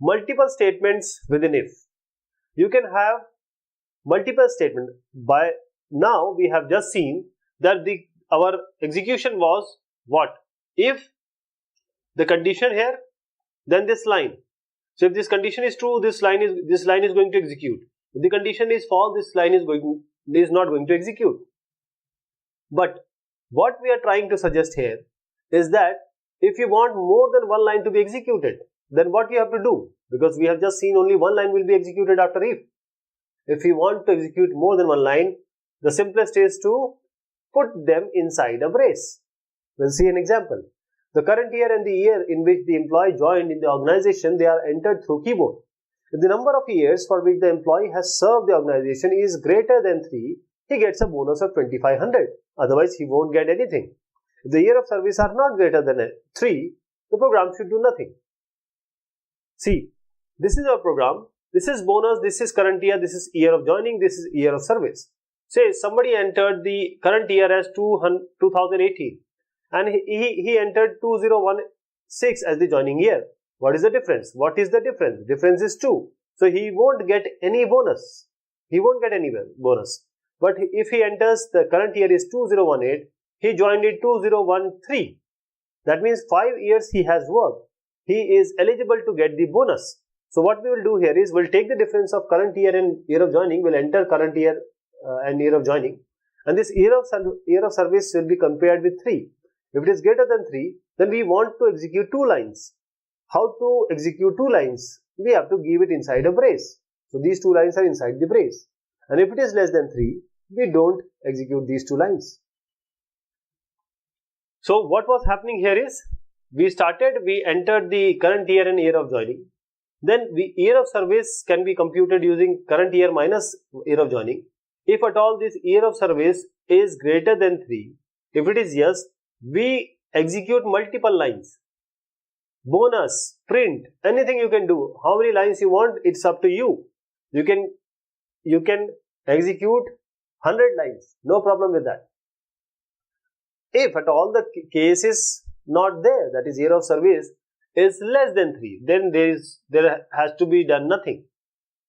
multiple statements within if. You can have multiple statements. By now we have just seen that our execution was what? If the condition here, then this line. So if this condition is true, this line is going to execute. If the condition is false, this line is not going to execute. But what we are trying to suggest here is that if you want more than one line to be executed, then what you have to do? Because we have just seen only one line will be executed after if. If you want to execute more than one line, the simplest is to put them inside a brace. We'll see an example. The current year and the year in which the employee joined in the organization, they are entered through keyboard. If the number of years for which the employee has served the organization is greater than 3, he gets a bonus of 2500. Otherwise, he won't get anything. If the year of service are not greater than 3, the program should do nothing. See, this is our program. This is bonus, this is current year, this is year of joining, this is year of service. Say somebody entered the current year as 2018 and he entered 2016 as the joining year. What is the difference? What is the difference? Difference is 2. So he won't get any bonus. He won't get any bonus. But if he enters the current year is 2018, he joined in 2013. That means 5 years he has worked. He is eligible to get the bonus. So what we will do here is we'll take the difference of current year and year of joining, we'll enter current year and year of joining, and this year of service will be compared with 3. If it is greater than 3, then we want to execute 2 lines. How to execute 2 lines? We have to give it inside a brace. So these 2 lines are inside the brace. And if it is less than 3, we don't execute these 2 lines. So what was happening here is, we entered the current year and year of joining. Then the year of service can be computed using current year minus year of joining. If at all this year of service is greater than 3, if it is yes, we execute multiple lines. Bonus, print, anything you can do. How many lines you want, it's up to you. You can execute 100 lines, no problem with that. If at all the case is not there, that is year of service is less than 3, then there has to be done nothing.